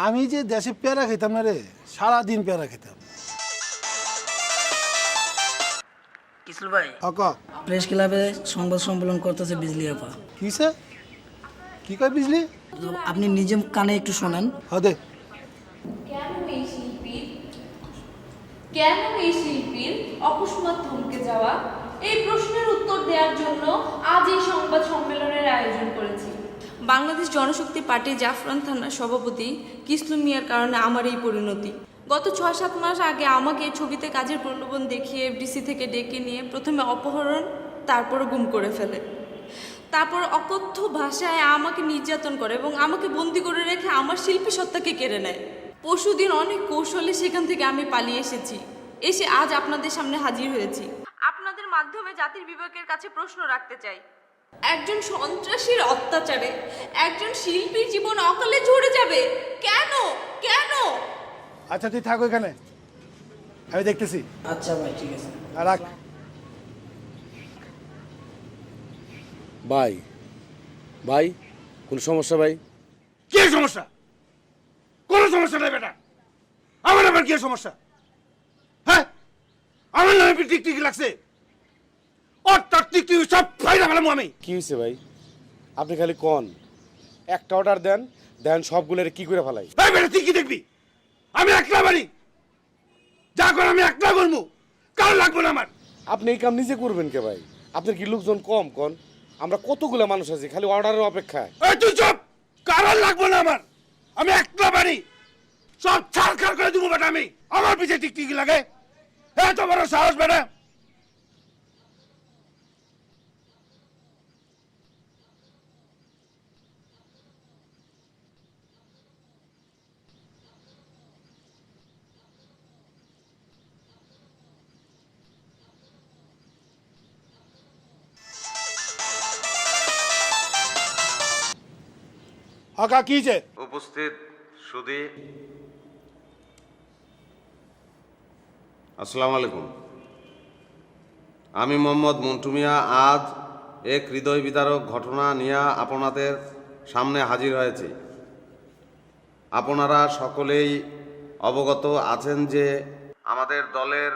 আমি যে দেশে পেয়ারা খেতাম না রে, সারাদিন পেয়ারা খেতাম। কিসলু ভাই, হক প্রেস ক্লাবে সংবাদ সম্মেলন করতেছে বিজলি আপা। কিসে কি কয় বিজলি? তো আপনি নিজে কানে একটু শোনেন। হদে কেন এই শিল্পীর অকস্মাৎ থমকে যাওয়া, এই প্রশ্নের উত্তর দেওয়ার জন্য আজ এই সংবাদ সম্মেলনের আয়োজন করেছি। বাংলাদেশ জনশক্তি পার্টি জাফরান থানার সভাপতি কিসলু মিয়ার কারণে আমার এই পরিণতি। গত ৬-৭ মাস আগে আমাকে ছবিতে কাজের প্রলোভন দেখিয়ে এফডিসি থেকে ডেকে নিয়ে প্রথমে অপহরণ, তারপর গুম করে ফেলে। তারপর অকথ্য ভাষায় আমাকে নির্যাতন করে এবং আমাকে বন্দি করে রেখে আমার শিল্পী সত্তাকে কেড়ে নেয়। পরশুদিন অনেক কৌশলে সেখান থেকে আমি পালিয়ে এসেছি, এসে আজ আপনাদের সামনে হাজির হয়েছি। আপনাদের মাধ্যমে জাতির বিবেকের কাছে প্রশ্ন রাখতে চাই, একজন সন্ত্রাসীর অত্যাচারে একজন শিল্পীর জীবন অকালে ঝরে যাবে কেন? কেন? আচ্ছা তুই থাক ওইখানে, আমি দেখতেছি। আচ্ছা ভাই, ঠিক আছে। আর রাখ। ভাই ভাই কোন সমস্যা ভাই? কি সমস্যা? কোনো সমস্যা নাই বেটা। আমার আবার কি সমস্যা? হ্যাঁ, আমার নামে টিকটিকি লাগছে, অর্থাৎ টিকটিকি সব ফাইলা ফেলাম আমি। কি হয়েছে ভাই? আপনি খালি কোন একটা অর্ডার দেন, দেন সবগুলোর কি করে ফেলাই? এই বেটা তুই কি দেখবি? আমি একলা বাড়ি, যা কর আমি একলা করবো, কারো লাগবে না আমার। আপনি এই কাম নিজে করবেন কে ভাই? আপনার কি লোকজন কম কোন? আমরা কতগুলো মানুষ আছি খালি অর্ডারের অপেক্ষায়। এই তুই চুপ, কারো লাগবে না আমার। আমি একলা বাড়ি, সব ছাড়খাড় করে দেবো বেটা আমি। আমার পিছে টিকটিকি লাগে, এত বড় সাহস বেটা। হকা কি যে উপস্থিত সুধী, আসসালামু আলাইকুম। আমি মোহাম্মদ মন্টু মিয়া আজ এক হৃদয় বিদারক ঘটনা নিয়ে আপনাদের সামনে হাজির হয়েছি। আপনারা সকলেই অবগত আছেন যে আমাদের দলের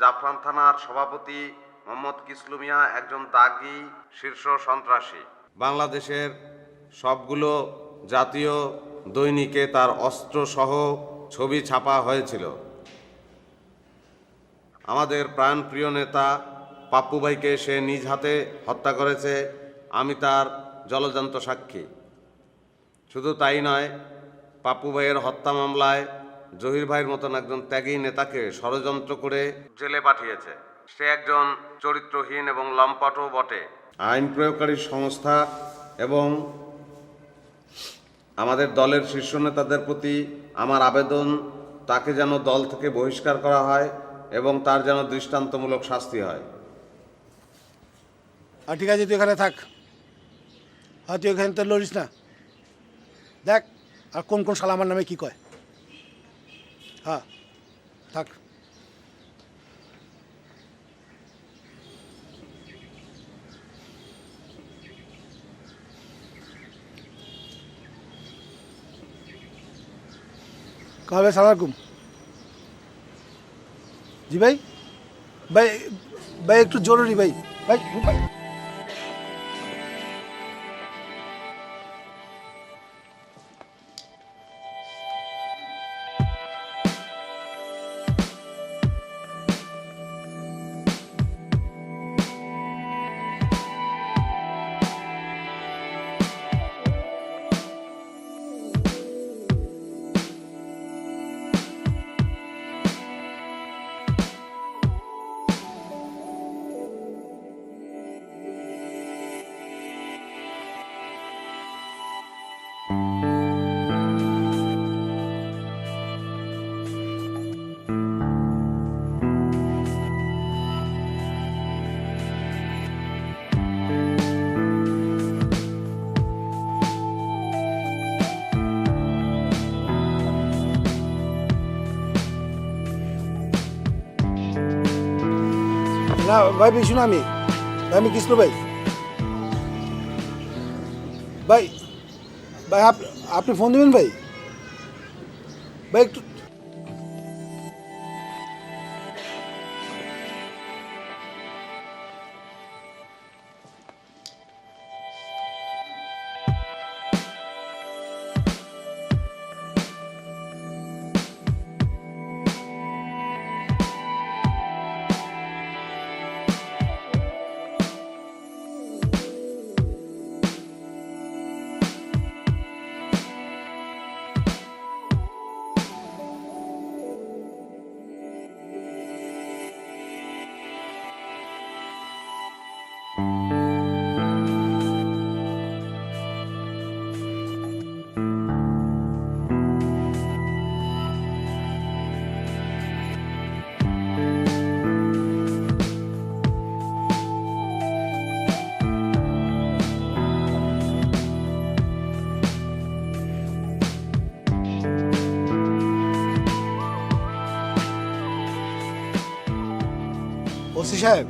জাফরান থানার সভাপতি মোহাম্মদ কিসলু মিয়া একজন দাগী শীর্ষ সন্ত্রাসী। বাংলাদেশের সবগুলো জাতীয় দৈনিকে তার অস্ত্রসহ ছবি ছাপা হয়েছিল। আমাদের প্রাণপ্রিয় নেতা পাপ্পু ভাইকে সে নিজ হাতে হত্যা করেছে, আমি তার জলজান্ত সাক্ষী। শুধু তাই নয়, পাপ্পু ভাইয়ের হত্যা মামলায় জহির ভাইয়ের মতন একজন ত্যাগী নেতাকে ষড়যন্ত্র করে জেলে পাঠিয়েছে। সে একজন চরিত্রহীন এবং লম্পটও বটে। আইন প্রয়োগকারী সংস্থা এবং আমাদের দলের শীর্ষ নেতাদের প্রতি আমার আবেদন, তাকে যেন দল থেকে বহিষ্কার করা হয় এবং তার যেন দৃষ্টান্তমূলক শাস্তি হয়। আর ঠিক আছে, তুই এখানে থাক। হ্যাঁ, তুই এখানে তো লড়িস না। দেখ আর কোন কোন শালা আমার নামে কি কয়। হ্যাঁ থাক। कहाँ सलामकुम जी भाई भाई भाई एक जरूरी भाई भाई भाई না ভাই বেশি না আমি কিসলো ভাই ভাই ভাই আপনি ফোন দেবেন ভাই ভাই একটু ওসি সাহেব,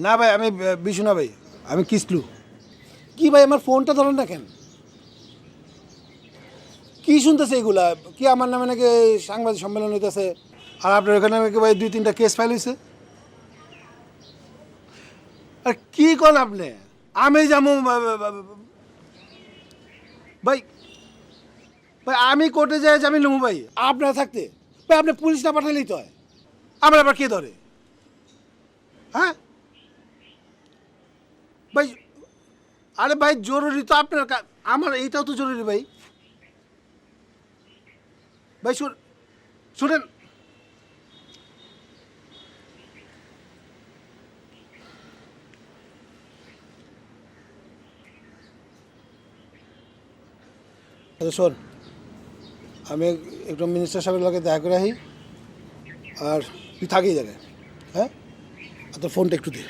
না ভাই আমি বিশু না ভাই, আমি কিসলু। কি ভাই আমার ফোনটা ধরেন না কেন? কি শুনতেছে এগুলা? কি আমার নামে নাকি সাংবাদিক সম্মেলন হইতেছে, আর আপনার ওখানে নাকি ভাই 2-3টা কেস ফাইল হয়েছে? আর কি করেন আপনি? আমি যাবো ভাই, ভাই আমি কোর্টে যাই জামিন নেবো ভাই আপনারা থাকতে? ভাই আপনি পুলিশ না পাঠালেই তো হয়, আমার আবার কে ধরে? হ্যাঁ ভাই, আরে ভাই জরুরি তো আপনার আমার এইটাও তো জরুরি ভাই। ভাই শুনেন, শোন, আমি একটু মিনিস্টার সাহেবের লগে দেখা করে আহি, আর তুই থাকি জায়গায়। হ্যাঁ, আর তোর ফোনটা একটু দে।